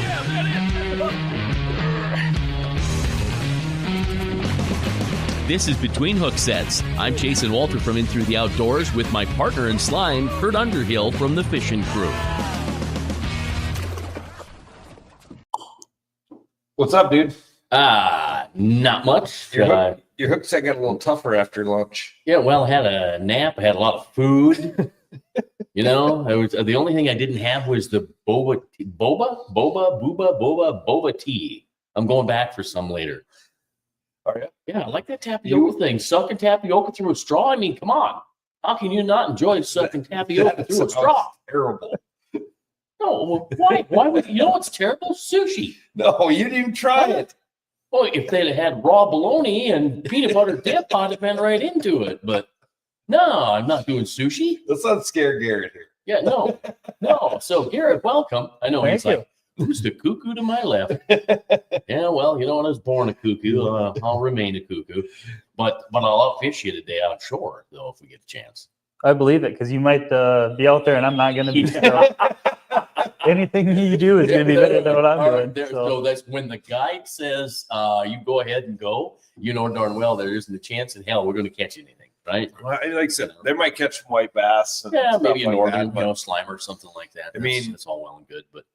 yeah, that is. This is Between Hook Sets. I'm Jason Walter from In Through the Outdoors with my partner in slime, Kurt Underhill from the Fishing Crew. What's up, dude? Not much. Your hook set got a little tougher after lunch. Yeah, well, I had a nap. I had a lot of food. You know, I was the only thing I didn't have was the boba tea. I'm going back for some later. Oh, yeah? Yeah, I like that tapioca thing. Sucking tapioca through a straw. I mean, come on. How can you not enjoy sucking tapioca through a straw? Terrible. No, well, why? Why would you know what's terrible? Sushi. No, you didn't even try it. Well, if they'd have had raw bologna and peanut butter dip, I'd have been right into it. But no, I'm not doing sushi. Let's not scare Garrett here. Yeah, no. So Garrett, welcome. I know Thank he's like, who's the cuckoo to my left? Yeah, well, you know what? I was born a cuckoo. I'll remain a cuckoo. But I'll outfish you today on shore, though, if we get a chance. I believe it, because you might be out there and I'm not going to be there. Anything you do is going to be better than what I'm doing. So that's when the guide says, you go ahead and go, you know darn well there isn't a chance in hell we're going to catch anything, right? Well, like I said, they might catch some white bass. And yeah, maybe a like northern, that, slimer or something like that. I mean, it's all well and good, but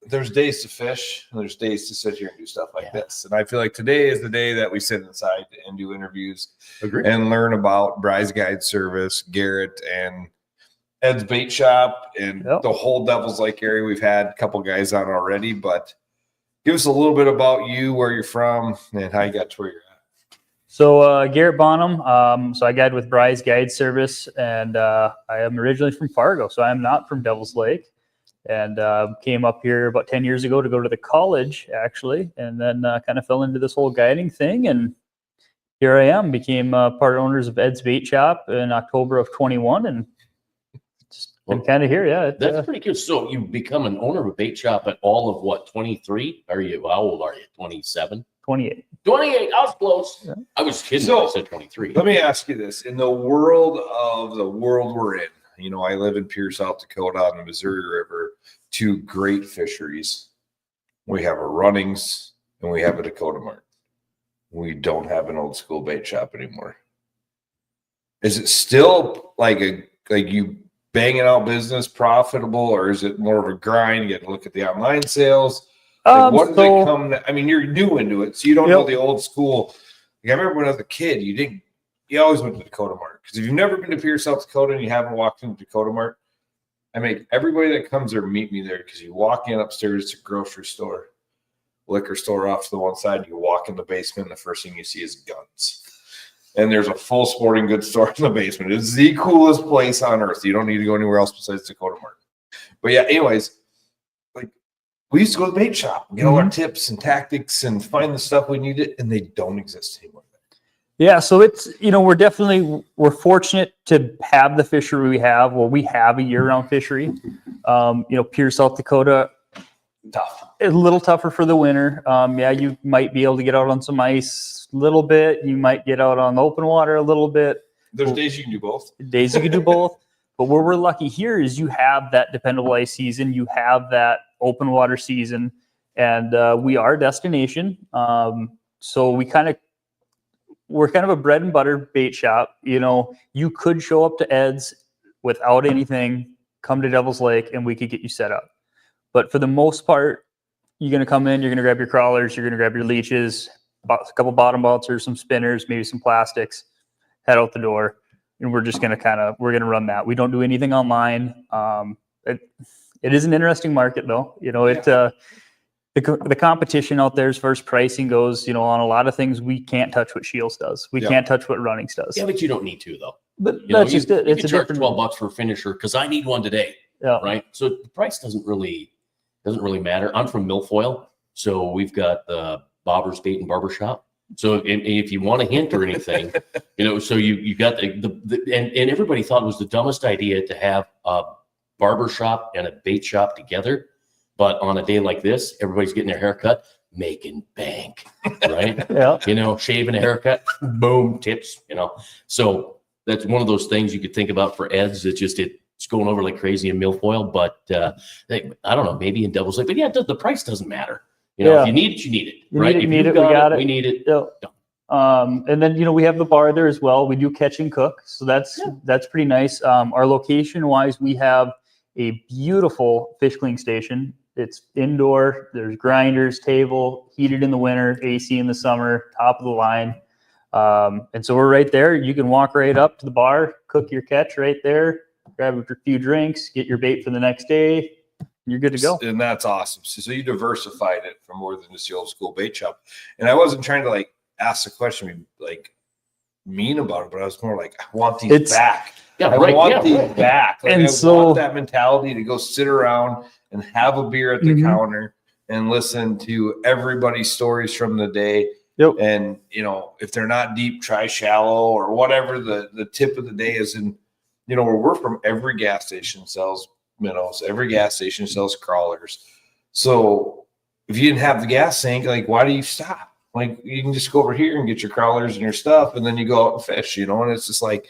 there's days to fish and there's days to sit here and do stuff like this. And I feel like today is the day that we sit inside and do interviews and learn about Bry's Guide Service, Garrett, and Ed's Bait Shop, and the whole Devil's Lake area. We've had a couple guys on already, but give us a little bit about you, where you're from, and how you got to where you're at. So Garrett Bonham. So I guide with Bry's Guide Service, and I am originally from Fargo, so I'm not from Devil's Lake. And came up here about 10 years ago to go to the college, actually, and then kind of fell into this whole guiding thing. And here I am, became part owners of Ed's Bait Shop in October of 21, and I'm kind of here. Yeah, that's pretty good. So you become an owner of a bait shop at all of what, 23? How old are you? 27? 28. 28. I was close. Yeah. I was kidding when I said 23. Let me ask you this: in the world we're in, you know, I live in Pierre, South Dakota, on the Missouri River, two great fisheries. We have a Runnings and we have a Dakota Mart. We don't have an old school bait shop anymore. Is it still like you banging out business, profitable, or is it more of a grind? You got to look at the online sales. What does it come to? I mean, you're new into it, so you don't know the old school. Like, I remember when I was a kid, you always went to Dakota Mart, because if you've never been to Pierce, South Dakota, and you haven't walked into Dakota Mart, I make everybody that comes there meet me there, because you walk in upstairs, it's a grocery store, liquor store off to the one side. You walk in the basement, and the first thing you see is guns. And there's a full sporting goods store in the basement. It's the coolest place on earth. You don't need to go anywhere else besides Dakota Mart. But yeah, anyways, like, we used to go to the bait shop, get all our tips and tactics and find the stuff we needed, and they don't exist anymore. Yeah, so it's, you know, we're fortunate to have the fishery we have. Well, we have a year-round fishery. You know, Pierce, South Dakota, tough. A little tougher for the winter. Yeah, you might be able to get out on some ice a little bit. You might get out on the open water a little bit. There's days you can do both. Days you can do both. But where we're lucky here is you have that dependable ice season. You have that open water season. And we are a destination. So we're kind of a bread and butter bait shop. You know, you could show up to Ed's without anything, come to Devil's Lake, and we could get you set up. But for the most part, you're going to come in, you're going to grab your crawlers, you're going to grab your leeches, a couple bottom bouncers, some spinners, maybe some plastics, head out the door. And we're just going to we're going to run that. We don't do anything online. It is an interesting market, though. You know, the competition out there as far as pricing goes, you know, on a lot of things, we can't touch what Shields does. We can't touch what Runnings does. Yeah, but you don't need to, though. But that's just it. It's a different $12 for a finisher because I need one today. Yeah. Right. So the price doesn't really matter. I'm from Milfoil, so we've got the Bobber's Bait and Barbershop. So if you want a hint or anything, you know, so you got and everybody thought it was the dumbest idea to have a barbershop and a bait shop together. But on a day like this, everybody's getting their haircut, making bank, right? Yeah. You know, shaving a haircut, boom, tips, you know. So that's one of those things you could think about for Ed's. It's it's going over like crazy in milfoil, but I don't know, maybe in Devil's Lake. But yeah, the price doesn't matter. You know, if you need it, you need it, right? If you got it, we need it. And then, you know, we have the bar there as well. We do catch and cook. So that's pretty nice. Our location wise, we have a beautiful fish cleaning station. It's indoor. There's grinders, table, heated in the winter, AC in the summer, top of the line. And so we're right there. You can walk right up to the bar, cook your catch right there, grab a few drinks, get your bait for the next day. You're good to go. And that's awesome. So you diversified it from more than just the old school bait shop. And I wasn't trying to like ask the question like mean about it, but I was more like, I want these back. Yeah, I want these back. Like, and I want that mentality to go sit around and have a beer at the counter and listen to everybody's stories from the day. Yep. And, you know, if they're not deep, try shallow or whatever the tip of the day is. And, you know, where we're from, every gas station sells minnows. Every gas station sells crawlers. So if you didn't have the gas tank, like, why do you stop? Like, you can just go over here and get your crawlers and your stuff, and then you go out and fish, you know? And it's just like,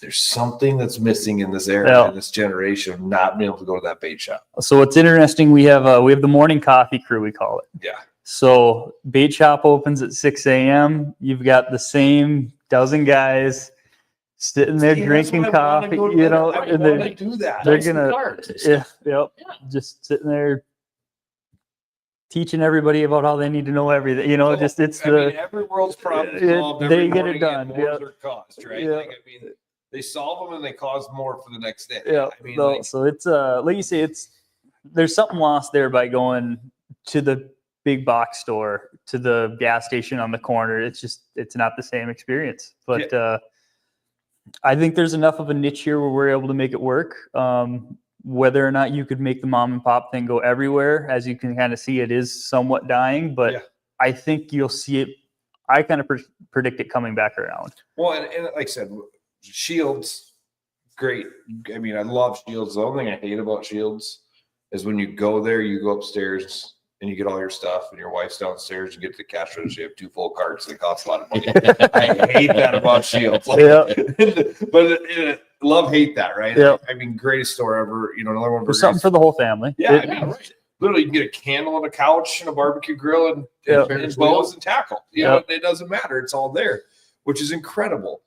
there's something that's missing in this era, in this generation, of not being able to go to that bait shop. So it's interesting. We have the morning coffee crew, we call it. Yeah. So bait shop opens at 6 a.m. You've got the same dozen guys sitting there drinking coffee, you know, and they're gonna, just sitting there teaching everybody about how they need to know everything, you know. Every world's problem solved. They get it done. They're caused, right? Yeah. Like, I mean, they solve them and they cause more for the next day. Yeah. I mean, so it's like you say, there's something lost there by going to the big box store, to the gas station on the corner. It's not the same experience. But I think there's enough of a niche here where we're able to make it work. Whether or not you could make the mom and pop thing go everywhere, as you can kind of see, it is somewhat dying, but I think you'll see it. I kind of predict it coming back around. Well, and like I said, Shields, great. I mean, I love Shields. The only thing I hate about Shields is when you go there, you go upstairs and you get all your stuff, and your wife's downstairs. You get to the cash register, you have 2 full carts. They cost a lot of money. I hate that about Shields. But love hate that, right? Yeah. I mean, greatest store ever. You know, another one. There's something for the whole family. Yeah, I mean, literally, you can get a candle on a couch and a barbecue grill and bows and tackle. You know, it doesn't matter. It's all there, which is incredible.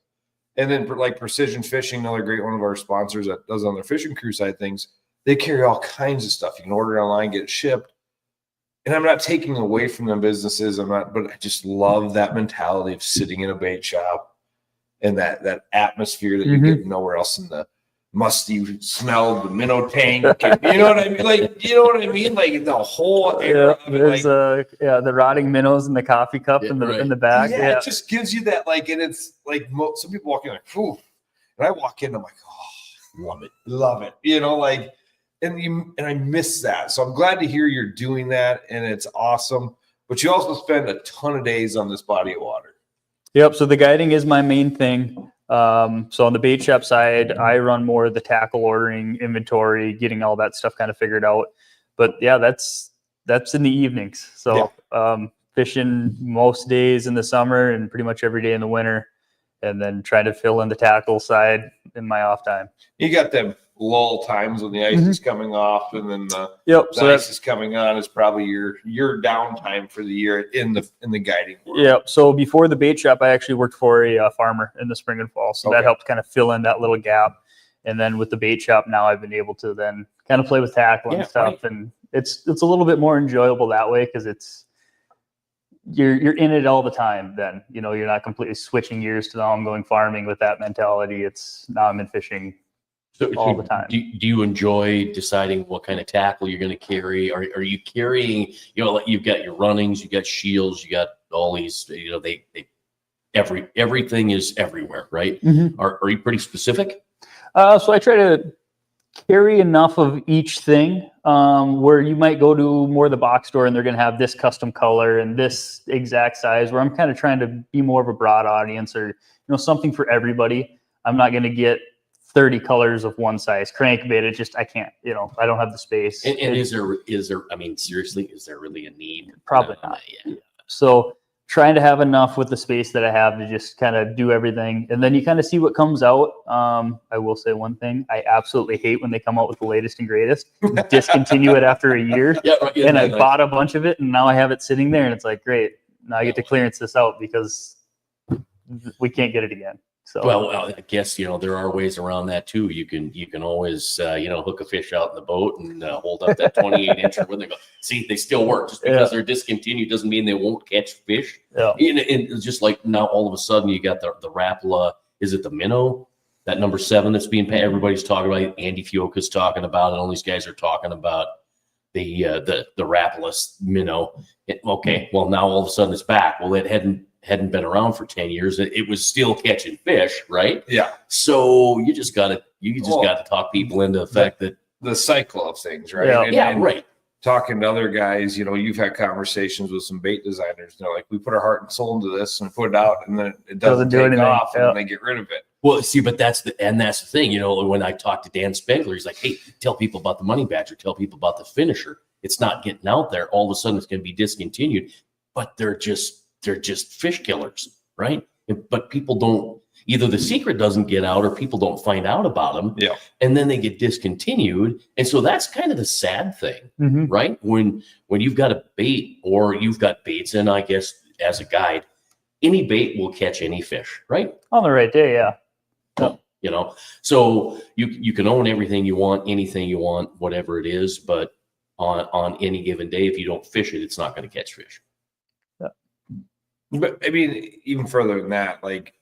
And then, like Precision Fishing, another great one of our sponsors that does on their fishing crew side things, they carry all kinds of stuff. You can order it online, get it shipped. And I'm not taking away from them businesses. But I just love that mentality of sitting in a bait shop and that atmosphere that you get nowhere else in the musty smell of the minnow tank. You know what I mean? Like, you know what I mean? Like the whole era of it, there's the rotting minnows in the coffee cup in the back. Yeah, it just gives you that, like, and it's like some people walk in like, whew. And I walk in, I'm like, oh, love it. You know, like, and I miss that. So I'm glad to hear you're doing that, and it's awesome. But you also spend a ton of days on this body of water. Yep. So the guiding is my main thing. So on the bait shop side, I run more of the tackle ordering, inventory, getting all that stuff kind of figured out. But yeah, that's in the evenings. So fishing most days in the summer and pretty much every day in the winter, and then trying to fill in the tackle side in my off time. You got them lull times when the ice is coming off, and then the ice is coming on. Is probably your downtime for the year in the guiding world. Yeah. So before the bait shop, I actually worked for a farmer in the spring and fall, so that helped kind of fill in that little gap. And then with the bait shop now, I've been able to then kind of play with tackle and stuff, and it's a little bit more enjoyable that way because you're in it all the time. Then you're not completely switching gears to now I'm going farming with that mentality. It's now I'm in fishing. All the time. Do you enjoy deciding what kind of tackle you're going to carry? Are you carrying, like you've got your runnings, you got shields, you got all these, everything is everywhere, right? Are you pretty specific? So I try to carry enough of each thing where you might go to more of the box store and they're going to have this custom color and this exact size, where I'm kind of trying to be more of a broad audience, or something for everybody. I'm not going to get 30 colors of one size crankbait. I can't, I don't have the space. And is there, I mean, seriously, is there really a need? Probably not. Yeah. So trying to have enough with the space that I have to just kind of do everything. And then you kind of see what comes out. I will say one thing. I absolutely hate when they come out with the latest and greatest, discontinue it after a year. And I bought a bunch of it and now I have it sitting there and it's like, great. Now I get to clearance this out because we can't get it again. So, well, I guess, there are ways around that too. You can always, hook a fish out in the boat and hold up that 28-incher when they go. See, they still work. Just because they're discontinued doesn't mean they won't catch fish. Yeah. And just like now, all of a sudden, you got the Rapala. Is it the minnow? That number 7 that's being paid. Everybody's talking about it. Andy Fioca's talking about it. All these guys are talking about the Rapala minnow. Okay, well now all of a sudden it's back. Well, it hadn't been around for 10 years. It was still catching fish, right? Yeah. So you just got to talk people into the fact that the cycle of things, right? Yeah. And right. Talking to other guys, you've had conversations with some bait designers. They're like, we put our heart and soul into this and put it out, and then it doesn't take off, and then they get rid of it. Well, see, but that's the thing. When I talked to Dan Spengler, he's like, hey, tell people about the money badger, tell people about the finisher. It's not getting out there. All of a sudden it's going to be discontinued, but they're just fish killers, right? But people don't, either the secret doesn't get out or people don't find out about them. Yeah. And then they get discontinued. And so that's kind of the sad thing, right? When you've got a bait or you've got baits in, I guess, as a guide, any bait will catch any fish, right? On the right day, yeah. So you can own everything you want, anything you want, whatever it is, but on any given day, if you don't fish it, it's not going to catch fish. But I mean, even further than that, like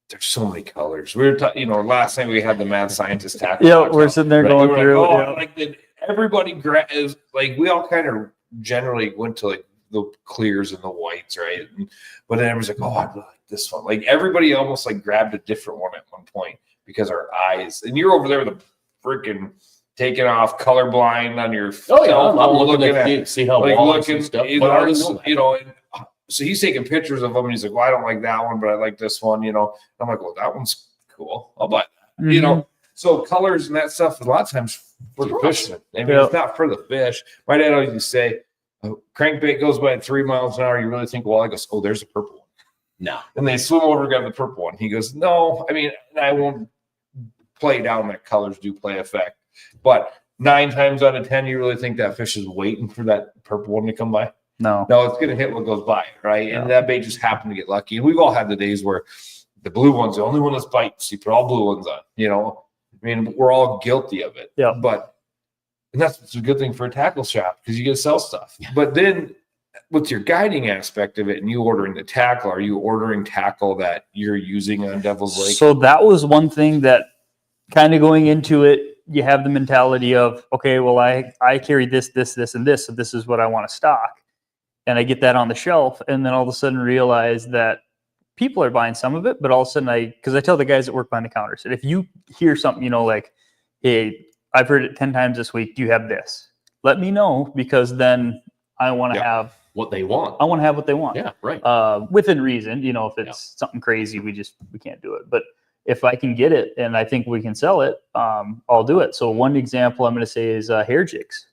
there's so many colors. We were talking, last night we had the mad scientist tackle. Yeah, we're sitting there going through. Like everybody is like, we all kind of generally went to like the clears and the whites, right? But then everyone's like, oh, I really like this one. Like everybody almost like grabbed a different one at one point because our eyes. And you're over there with the freaking taking off colorblind on your. Oh yeah, I'm looking at see how like looking stuff. So he's taking pictures of them and he's like, well, I don't like that one, but I like this one, I'm like, well, that one's cool. I'll buy that, So colors and that stuff, a lot of times for the fishermen. I mean, it's not for the fish. My dad always used to say, a crankbait goes by at 3 miles an hour. You really think, well, I goes, oh, there's a purple one. No. And they swim over and grab the purple one. He goes, no, I mean, I won't play down that colors do play effect. But 9 times out of 10, you really think that fish is waiting for that purple one to come by? No, it's going to hit what goes by, right? Yeah. And that bait just happened to get lucky. And we've all had the days where the blue one's the only one that bites. You put all blue ones on, I mean, we're all guilty of it. Yeah. And that's a good thing for a tackle shop because you get to sell stuff. Yeah. But then with your guiding aspect of it and you ordering the tackle, are you ordering tackle that you're using on Devil's Lake? So that was one thing that kind of going into it, you have the mentality of, okay, well, I carry this, and this, so this is what I want to stock. And I get that on the shelf, and then all of a sudden realize that people are buying some of it, but all of a sudden because I tell the guys that work behind the counter, that if you hear something, like, hey, I've heard it 10 times this week, do you have this? Let me know, because then I want to have what they want. I want to have what they want. Yeah, right. Within reason, if it's something crazy, we can't do it. But if I can get it and I think we can sell it, I'll do it. So one example I'm going to say is hair jigs.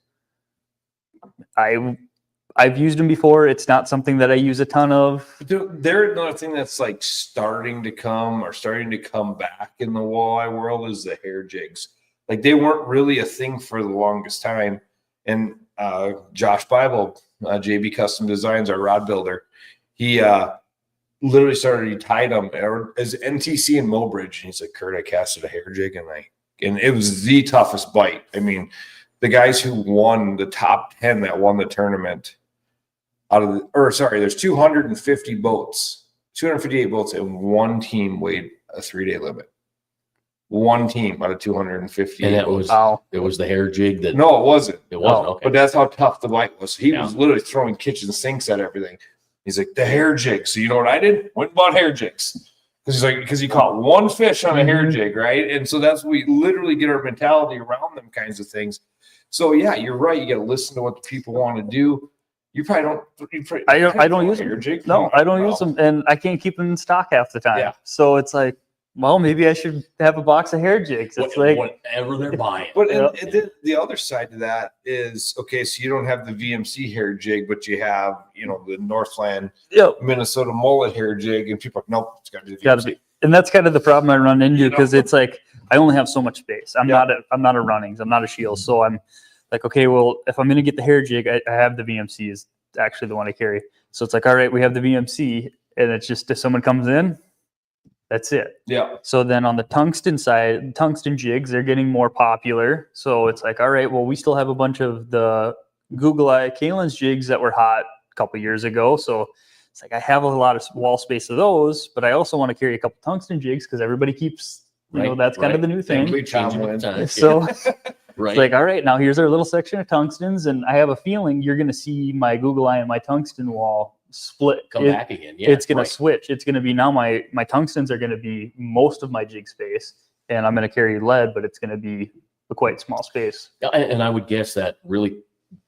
I've used them before. It's not something that I use a ton of. They're another thing that's like starting to come back in the walleye world is the hair jigs. Like they weren't really a thing for the longest time. And Josh Bible, JB Custom Designs, our rod builder, he literally he tied them as NTC in Mobridge. And he's like, Kurt, I casted a hair jig and it was the toughest bite. I mean, the guys who won the top 10 that won the tournament there's 250 boats, 258 boats, and one team weighed a 3-day limit. One team out of 250. And it was the hair jig that. No, it wasn't. It wasn't. Okay. But that's how tough the bite was. He was literally throwing kitchen sinks at everything. He's like, the hair jig. So you know what I did? Went and bought hair jigs. Because he caught one fish on a hair jig, right? And so we literally get our mentality around them kinds of things. So yeah, you're right. You got to listen to what the people want to do. You probably don't. I don't use them. No, I don't use them, and I can't keep them in stock half the time. Yeah. So it's like, well, maybe I should have a box of hair jigs. It's like whatever they're buying. But and then the other side to that is, okay, so you don't have the VMC hair jig, but you have, the Northland, Minnesota mullet hair jig, and people are like, nope, it's got to be the VMC. And that's kind of the problem I run into because it's like I only have so much space. I'm not a Runnings, I'm not a Shields, so I'm like, okay, well, if I'm gonna get the hair jig, I have the VMC is actually the one I carry. So it's like, all right, we have the VMC, and it's just if someone comes in, that's it. Yeah. So then on the tungsten side, tungsten jigs, they're getting more popular. So it's like, all right, well, we still have a bunch of the Google Eye Kalen's jigs that were hot a couple years ago. So it's like I have a lot of wall space of those, but I also want to carry a couple tungsten jigs because everybody keeps, that's kind of the new thing. So it's like, all right, now here's our little section of tungstens, and I have a feeling you're going to see my Google Eye and my tungsten wall split. Come back again. Yeah, it's going to switch. It's going to be now my tungstens are going to be most of my jig space, and I'm going to carry lead, but it's going to be a quite small space. Yeah, and I would guess that really,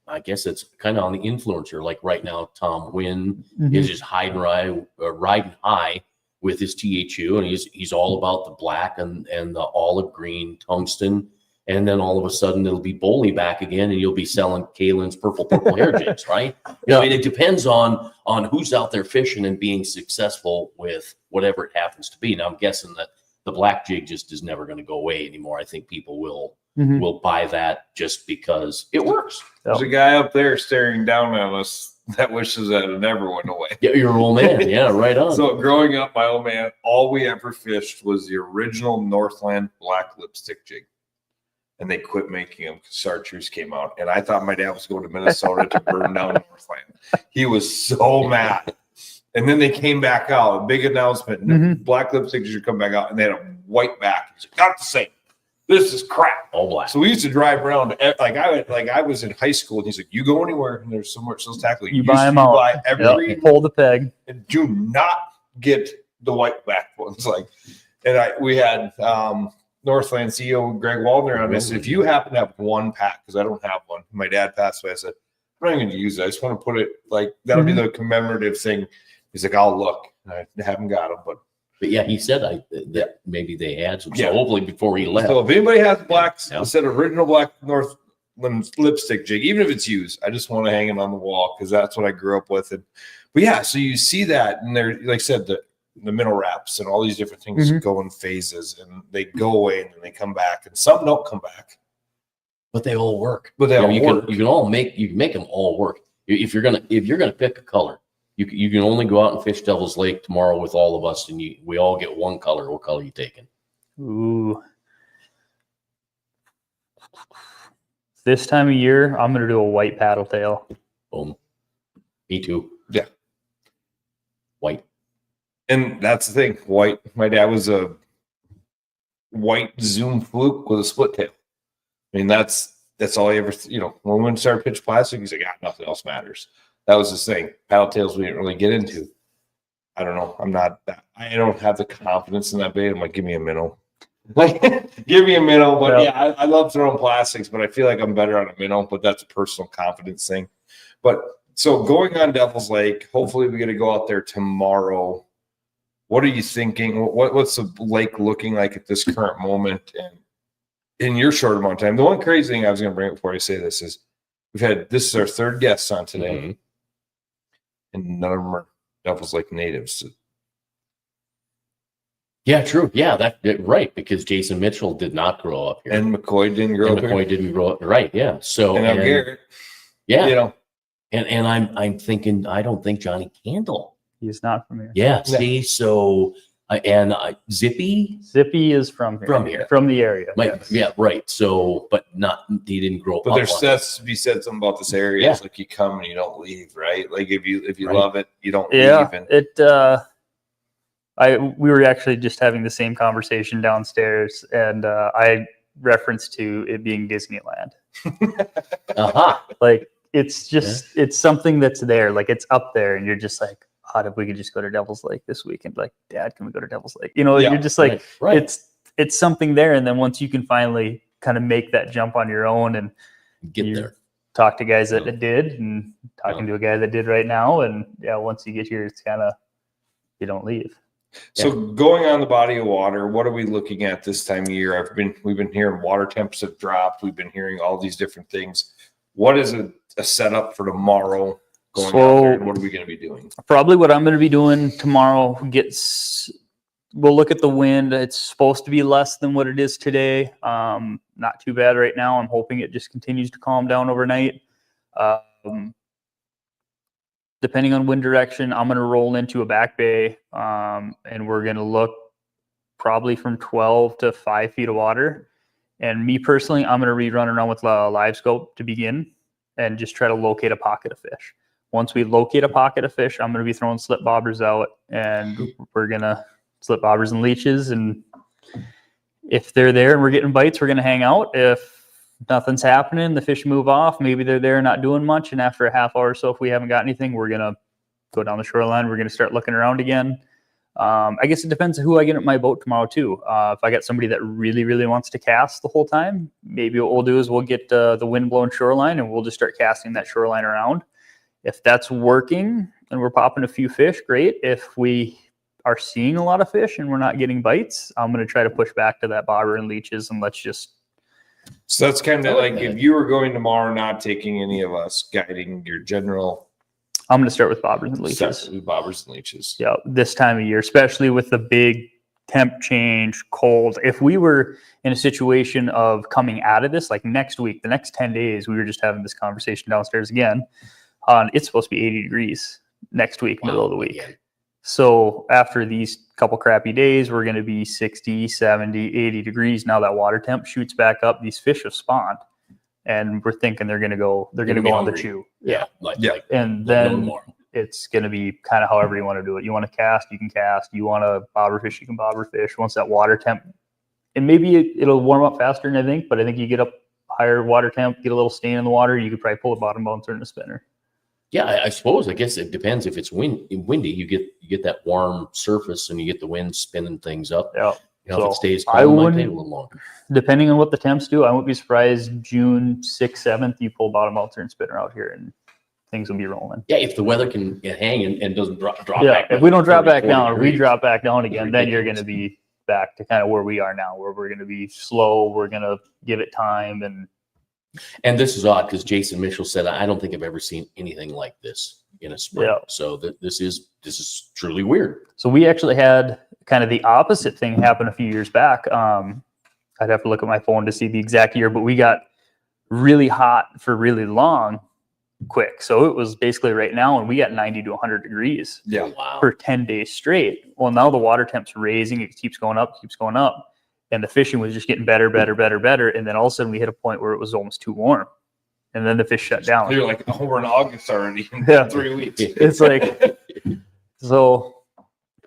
I guess it's kind of on the influencer. Like right now, Tom Wynn is just riding high with his THU, and he's all about the black and the olive green tungsten. And then all of a sudden it'll be Boley back again, and you'll be selling Kalen's purple hair jigs, right? I mean, it depends on who's out there fishing and being successful with whatever it happens to be. Now I'm guessing that the black jig just is never going to go away anymore. I think people will buy that just because it works. There's a guy up there staring down on us that wishes that it never went away. Yeah, your old man. Yeah, right on. So growing up, my old man, all we ever fished was the original Northland black lipstick jig. And they quit making them because chartreuse came out. And I thought my dad was going to Minnesota to burn down Northland. He was so mad. And then they came back out, a big announcement. Black lipsticks should come back out, and they had a white back. He's like, not the same. This is crap. All black. So we used to drive around I was in high school, and he's like, you go anywhere and there's somewhere sales tackle. You buy them out. Buy every pull the peg. And do not get the white back ones. We had Northland CEO Greg Waldner on this. If you happen to have one pack, because I don't have one, my dad passed away. I said, I'm not going to use it. I just want to put it that'll be the commemorative thing. He's like, I'll look. I haven't got them, but yeah, he said that maybe they had some. So hopefully before he left. So if anybody has blacks, instead of original black Northland lipstick jig, even if it's used, I just want to hang it on the wall because that's what I grew up with. But yeah, so you see that, and they're like I said, the mineral wraps and all these different things go in phases, and they go away and then they come back, and some don't come back, but they all work. But they all work. You can make them all work. If you're gonna pick a color, you can only go out and fish Devil's Lake tomorrow with all of us, and we all get one color. What color are you taking? Ooh, this time of year, I'm gonna do a white paddle tail. Boom. Me too. Yeah. White. And that's the thing. White. My dad was a white Zoom fluke with a split tail. I mean, that's all he ever, when we started pitch plastic, he's like, nothing else matters. That was his thing. Paddle tails we didn't really get into. I don't know. I don't have the confidence in that bait. I'm like, give me a minnow. Give me a minnow. But I love throwing plastics, but I feel like I'm better on a minnow, but that's a personal confidence thing. But so going on Devil's Lake, hopefully we get to go out there tomorrow. What are you thinking? What's the lake looking like at this current moment and in your short amount of time? The one crazy thing I was going to bring up before I say this is this is our third guest on today, and none of them are Devil's Lake natives. Yeah, true. Yeah, right, because Jason Mitchell did not grow up here, and McCoy didn't grow up here. McCoy didn't grow up, right? Yeah. So and Garrett, and I'm thinking I don't think Johnny Candle. He's not from here. Yeah. See, so Zippy is from here. From the area. Yeah, right. So, but he didn't grow up. But there's to be said something about this area. It's like you come and you don't leave, right? Like if you love it, you don't leave. And we were actually just having the same conversation downstairs, and I referenced to it being Disneyland. Like it's just it's something that's there, like it's up there, and you're just like, if we could just go to Devil's Lake this weekend, like, Dad, can we go to Devil's Lake? You're just like, it's something there. And then once you can finally kind of make that jump on your own and get there, talk to guys that did, and talking to a guy that did right now. And once you get here, it's kind of, you don't leave. So going on the body of water, what are we looking at this time of year? We've been hearing water temps have dropped. We've been hearing all these different things. What is a setup for tomorrow going out there, and what are we going to be doing? Probably what I'm going to be doing tomorrow we'll look at the wind. It's supposed to be less than what it is today. Not too bad right now. I'm hoping it just continues to calm down overnight. Depending on wind direction, I'm going to roll into a back bay, and we're going to look probably from 12 to 5 feet of water. And me personally, I'm going to be running around with a live scope to begin and just try to locate a pocket of fish. Once we locate a pocket of fish, I'm going to be throwing slip bobbers out, and we're going to slip bobbers and leeches. And if they're there and we're getting bites, we're going to hang out. If nothing's happening, the fish move off. Maybe they're there not doing much. And after a half hour or so, if we haven't got anything, we're going to go down the shoreline. We're going to start looking around again. I guess it depends on who I get at my boat tomorrow too. If I got somebody that really, really wants to cast the whole time, maybe what we'll do is we'll get the wind-blown shoreline and we'll just start casting that shoreline around. If that's working and we're popping a few fish, great. If we are seeing a lot of fish and we're not getting bites, I'm going to try to push back to that bobber and leeches, and let's just. So that's kind of like if you were going tomorrow, not taking any of us, guiding your general. I'm going to start with bobbers and leeches. Bobbers and leeches. Yeah, this time of year, especially with the big temp change, cold. If we were in a situation of coming out of this, like next week, the next 10 days, we were just having this conversation downstairs again. It's supposed to be 80 degrees next week, middle of the week. So after these couple crappy days, we're going to be 60, 70, 80 degrees. Now that water temp shoots back up, these fish have spawned, and we're thinking they're going to go on the chew. Yeah. And then it's going to be kind of however you want to do it. You want to cast, you can cast. You want to bobber fish, you can bobber fish. Once that water temp, and maybe it'll warm up faster than I think, but I think you get up higher water temp, get a little stain in the water, you could probably pull a bottom bouncer in a spinner. Yeah, I suppose. I guess it depends. If it's windy, you get that warm surface and you get the wind spinning things up. Yeah. If it stays cold, it might take a little longer. Depending on what the temps do, I won't be surprised June 6th, 7th, you pull bottom bouncer and spinner out here and things will be rolling. Yeah, if the weather can hang and doesn't drop back. Yeah, if we don't drop back down, or we drop back down again, then you're going to be back to kind of where we are now, where we're going to be slow. We're going to give it time. And this is odd because Jason Mitchell said, I don't think I've ever seen anything like this in a spring. Yeah. So this is truly weird. So we actually had kind of the opposite thing happen a few years back. I'd have to look at my phone to see the exact year, but we got really hot for really long quick. So it was basically right now, and we got 90 to 100 degrees for 10 days straight. Well, now the water temp's raising. It keeps going up. And the fishing was just getting better. And then all of a sudden we hit a point where it was almost too warm. And then the fish shut down. You're like, oh, we're in August already. In 3 weeks. It's like, so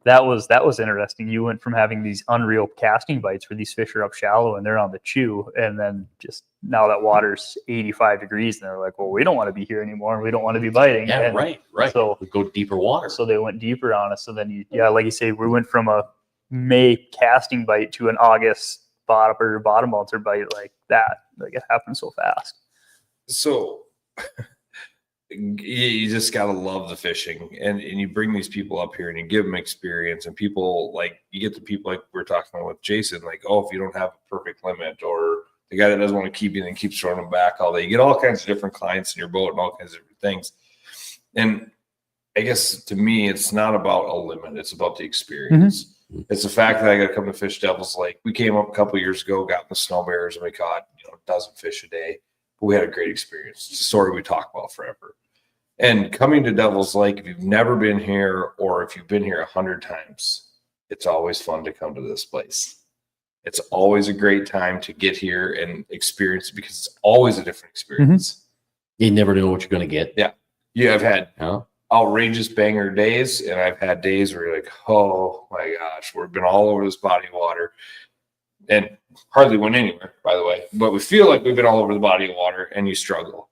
that was interesting. You went from having these unreal casting bites where these fish are up shallow and they're on the chew. And then just now that water's 85 degrees and they're like, well, we don't want to be here anymore. And we don't want to be biting. Yeah, and right. So we go deeper water. So they went deeper on us. So then like you say, we went from a May casting bite to an August bottom bouncer bite like that. Like it happened so fast. So you just gotta love the fishing, and you bring these people up here and you give them experience, and people like you get the people like we're talking about with Jason, like, oh, if you don't have a perfect limit, or the guy that doesn't want to keep you and keeps throwing them back all day. You get all kinds of different clients in your boat and all kinds of different things. And I guess to me, it's not about a limit; it's about the experience. Mm-hmm. It's the fact that I got to come to Fish Devil's Lake. We came up a couple of years ago, got in the snow bears, and we caught a dozen fish a day. But we had a great experience. It's a story we talk about forever. And coming to Devil's Lake, if you've never been here or if you've been here 100 times, it's always fun to come to this place. It's always a great time to get here and experience it because it's always a different experience. Mm-hmm. You never know what you're going to get. Yeah. You have had outrageous banger days, and I've had days where you're like, oh my gosh, we've been all over this body of water and hardly went anywhere, by the way, but we feel like we've been all over the body of water, and you struggle.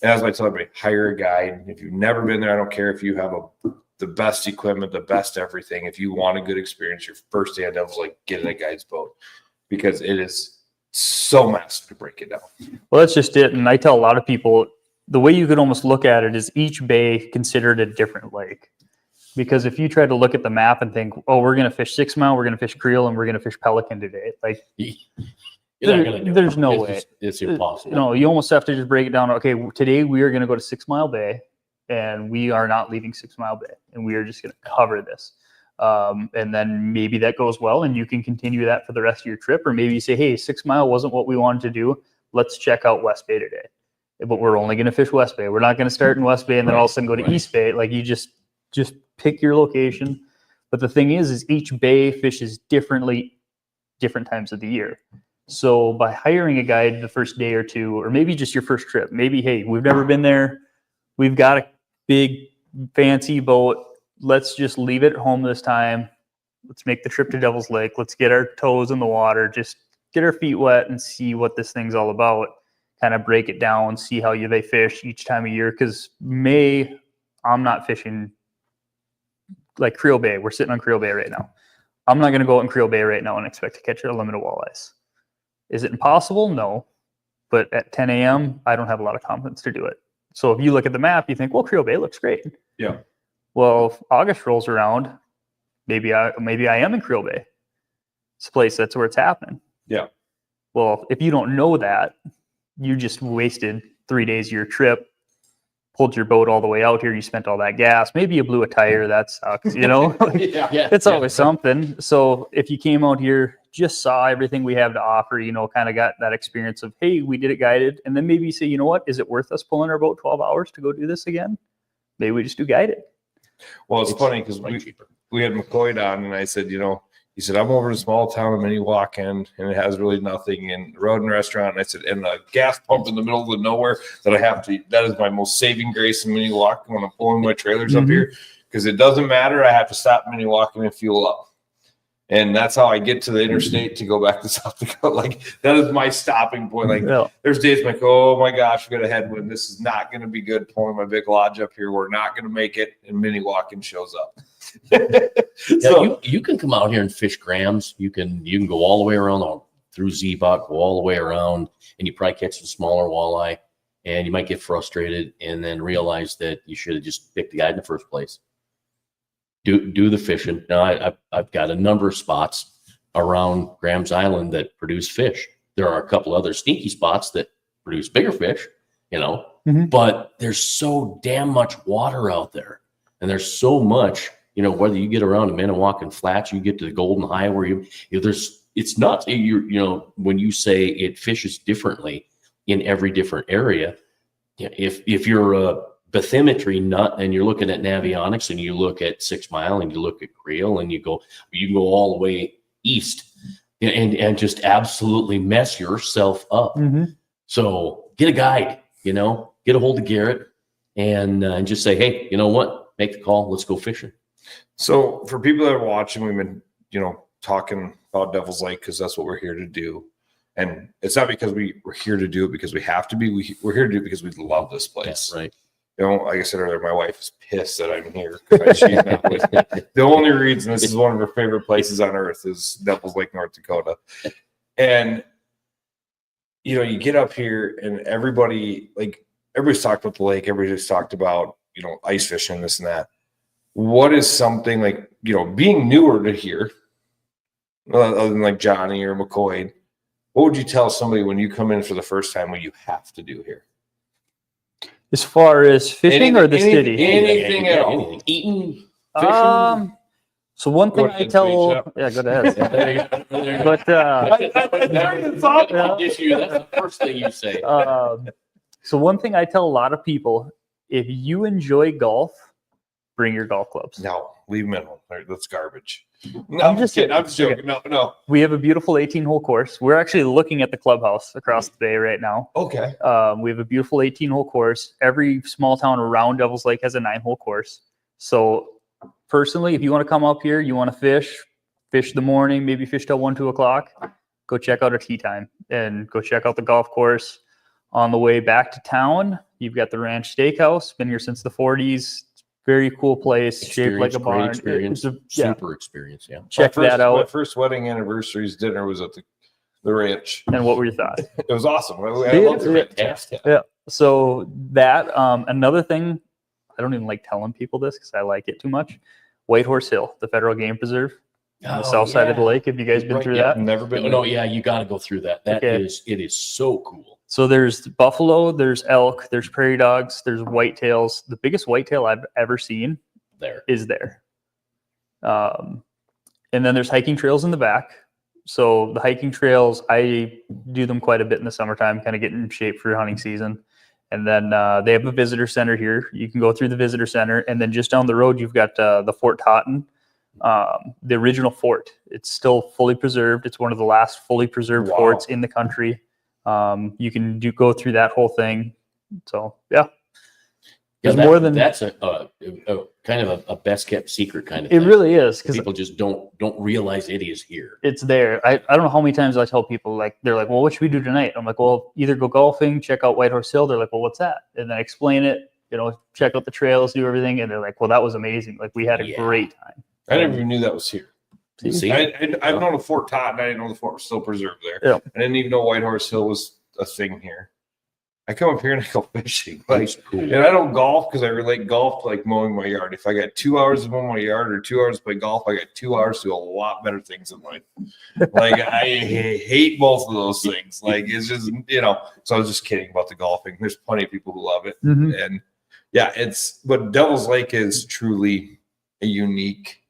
And as I tell everybody, hire a guide. If you've never been there, I don't care if you have the best equipment, the best everything. If you want a good experience, your first day on Devil's Lake, get in a guide's boat because it is so massive to break it down. Well, that's just it. And I tell a lot of people, the way you could almost look at it is each bay considered a different lake. Because if you try to look at the map and think, oh, we're going to fish 6 Mile, we're going to fish Creel, and we're going to fish Pelican today, like You're not gonna do it. there's no It's way. just- it's impossible. You know, you almost have to just break it down. Okay, today we are going to go to 6 Mile Bay, and we are not leaving 6 Mile Bay, and we are just going to cover this. And then maybe that goes well, and you can continue that for the rest of your trip. Or maybe you say, hey, 6 Mile wasn't what we wanted to do. Let's check out West Bay today. But we're only going to fish West Bay. We're not going to start in West Bay and then all of a sudden go to East Bay. Like you just pick your location. But the thing is each bay fishes differently, different times of the year. So by hiring a guide the first day or two, or maybe just your first trip, maybe, hey, we've never been there. We've got a big fancy boat. Let's just leave it at home this time. Let's make the trip to Devil's Lake. Let's get our toes in the water, just get our feet wet and see what this thing's all about. Kind of break it down, see how they fish each time of year. Because May, I'm not fishing like Creel Bay. We're sitting on Creel Bay right now. I'm not going to go out in Creel Bay right now and expect to catch a limit of walleyes. Is it impossible? No. But at 10 a.m., I don't have a lot of confidence to do it. So if you look at the map, you think, well, Creel Bay looks great. Yeah. Well, if August rolls around, maybe I am in Creel Bay. It's a place that's where it's happening. Yeah. Well, if you don't know that, you just wasted 3 days of your trip, pulled your boat all the way out here. You spent all that gas. Maybe you blew a tire. That sucks, you know? It's always something. So if you came out here, just saw everything we have to offer, you know, kind of got that experience of, hey, we did it guided. And then maybe you say, you know what, is it worth us pulling our boat 12 hours to go do this again? Maybe we just do guided. Well, it's funny because we had McCoy on, and I said, you know, he said, I'm over in a small town of Minnewacan, and it has really nothing, and road and restaurant. And I said, and a gas pump in the middle of the nowhere that I have to, that is my most saving grace in Minnewacan when I'm pulling my trailers up here, because it doesn't matter. I have to stop in Minnewacan and fuel up. And that's how I get to the interstate to go back to South Dakota. Like, that is my stopping point. Like, there's days I'm like, oh my gosh, we got a headwind. This is not going to be good pulling my big lodge up here. We're not going to make it. And Minnewacan shows up. So, you can come out here and fish grams. You can go all the way around through Z-Buck, go all the way around, and you probably catch some smaller walleye. And you might get frustrated and then realize that you should have just picked the guide in the first place. Do the fishing. Now I've got a number of spots around Graham's Island that produce fish. There are a couple other sneaky spots that produce bigger fish, you know, but there's so damn much water out there, and there's so much, you know, whether you get around the Minnewacan Flats, you get to the Golden High, where it's not, you know, when you say it fishes differently in every different area. If you're a bathymetry nut and you're looking at Navionics and you look at 6 Mile and you look at Creel and you can go all the way east and just absolutely mess yourself up. So get a guide, you know, get a hold of Garrett and just say, hey, you know what, make the call, let's go fishing. So for people that are watching, we've been, you know, talking about Devil's Lake because that's what we're here to do. And it's not because we're here to do it because we have to be. We're here to do it because we love this place. Yeah, right. You know, like I said earlier, my wife is pissed that I'm here. She's not with me. The only reason this is one of her favorite places on earth is Devil's Lake, North Dakota. And, you know, you get up here and everybody's talked about the lake. Everybody's talked about, you know, ice fishing, this and that. What is something like, you know, being newer to here, other than like Johnny or McCoy, what would you tell somebody when you come in for the first time what you have to do here? As far as fishing or the city? Anything at all. Eating, fishing. So one thing I tell, yeah, go ahead. But that's the first thing you say. So one thing I tell a lot of people, if you enjoy golf, bring your golf clubs. No, leave them at home. That's garbage. No, I'm just kidding. I'm just joking. No. We have a beautiful 18-hole course. We're actually looking at the clubhouse across the bay right now. Okay. We have a beautiful 18-hole course. Every small town around Devil's Lake has a 9-hole course. So personally, if you want to come up here, you want to fish the morning, maybe fish till 1, 2 o'clock, go check out a tee time and go check out the golf course. On the way back to town, you've got the Ranch Steakhouse. Been here since the 40s. Very cool place, shaped like a barn. Experience. Super experience, yeah. Check that out. My first wedding anniversary's dinner was at the ranch. And what were your thoughts? It was awesome. I loved it. Yeah. So that, another thing, I don't even like telling people this because I like it too much. White Horse Hill, the federal game preserve on the south side of the lake. Have you guys been through that? Never been. No, yeah, you got to go through that. It is so cool. So there's buffalo, there's elk, there's prairie dogs, there's whitetails. The biggest whitetail I've ever seen is there. And then there's hiking trails in the back. So the hiking trails, I do them quite a bit in the summertime, kind of get in shape for hunting season. And then they have a visitor center here. You can go through the visitor center, and then just down the road, you've got the Fort Totten, the original fort. It's still fully preserved. It's one of the last fully preserved forts in the country. You can go through that whole thing. So yeah, there's more than that's a kind of a best kept secret kind of thing. It really is, because people just don't realize it is here. It's there. I don't know how many times I tell people, like, they're like, well, what should we do tonight? I'm like, well, either go golfing, check out White Horse Hill. They're like, well, what's that? And then I explain it, check out the trails, do everything. And they're like, well, that was amazing. Like, we had a great time. I never even knew that was here. See? I've known the Fort Totten. I didn't know the fort was still preserved there. Yeah. I didn't even know White Horse Hill was a thing here. I come up here and I go fishing. Like, cool. And I don't golf because I relate golf to like mowing my yard. If I got 2 hours to mow my yard or 2 hours to play golf, I got 2 hours to do a lot better things in life. Like, I hate both of those things. Like, it's just, so I was just kidding about the golfing. There's plenty of people who love it. Mm-hmm. And yeah, but Devil's Lake is truly a unique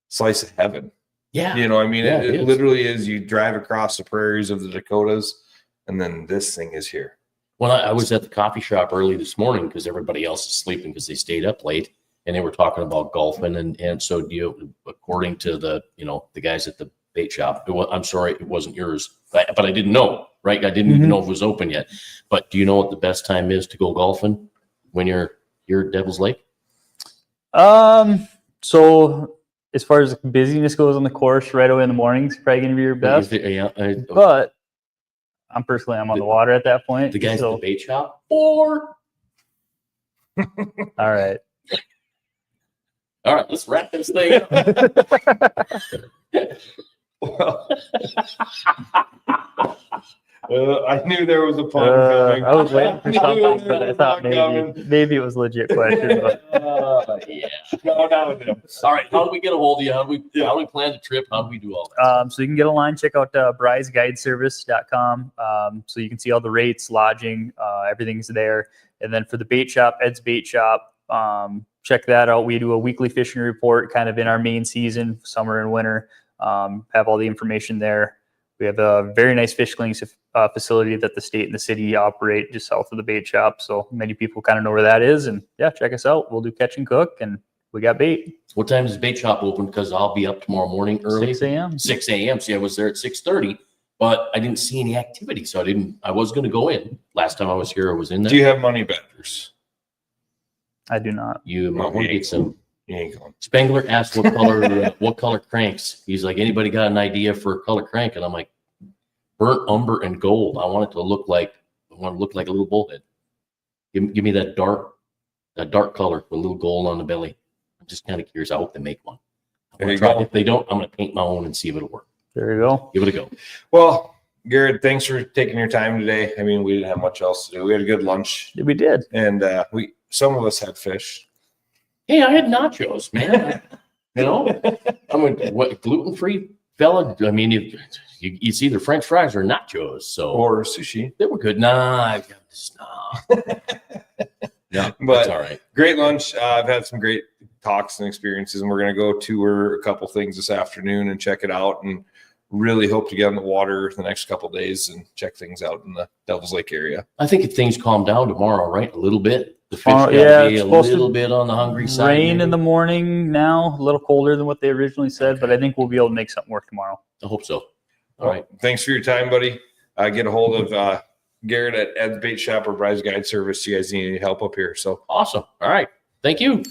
slice of heaven. Yeah. It literally is. You drive across the prairies of the Dakotas, and then this thing is here. Well, I was at the coffee shop early this morning because everybody else is sleeping because they stayed up late, and they were talking about golfing. And so, according to the guys at the bait shop, I'm sorry, it wasn't yours, but I didn't know, right? I didn't even know if it was open yet. But do you know what the best time is to go golfing when you're at Devil's Lake? So as far as busyness goes on the course, right away in the mornings, probably going to be your best. But I'm on the water at that point. The guys at the bait shop? Or. All right, let's wrap this thing up. I knew there was a pun coming. I was waiting for something, but I thought maybe it was a legit question. But. Yeah. No. All right. How do we get a hold of you? How do we plan the trip? How do we do all that? So you can get online, check out brideguideservice.com. So you can see all the rates, lodging, everything's there. And then for the bait shop, Ed's Bait Shop, check that out. We do a weekly fishing report kind of in our main season, summer and winter. Have all the information there. We have a very nice fish cleaning facility that the state and the city operate just south of the bait shop. So many people kind of know where that is. And yeah, check us out. We'll do catch and cook, and we got bait. What time is the bait shop open? Because I'll be up tomorrow morning early. 6 a.m. 6 a.m. See, I was there at 6:30, but I didn't see any activity. So I was going to go in. Last time I was here, I was in there. Do you have money batters? I do not. You might want to get some. You ain't going. Spangler asked what color cranks. He's like, anybody got an idea for a color crank? And I'm like, burnt umber and gold. I want it to look like a little bullhead. Give me that dark color with a little gold on the belly. I'm just kind of curious. I hope they make one. If they don't, I'm going to paint my own and see if it'll work. There you go. Give it a go. Well, Garrett, thanks for taking your time today. I mean, we didn't have much else to do. We had a good lunch. We did. And some of us had fish. Hey, I had nachos, man. I'm a gluten-free fella. I mean, it's either French fries or nachos, or sushi. They were good. No, but that's all right. Great lunch. I've had some great talks and experiences, and we're going to go tour a couple things this afternoon and check it out, and really hope to get on the water the next couple of days and check things out in the Devil's Lake area. I think if things calm down tomorrow, right, a little bit. The fish got to be a little bit on the hungry side. Rain in the morning now, a little colder than what they originally said, but I think we'll be able to make something work tomorrow. I hope so. All right. Thanks for your time, buddy. Get a hold of Garrett at Ed's Bait Shop or Bride's Guide Service. You guys need any help up here. So awesome. All right. Thank you.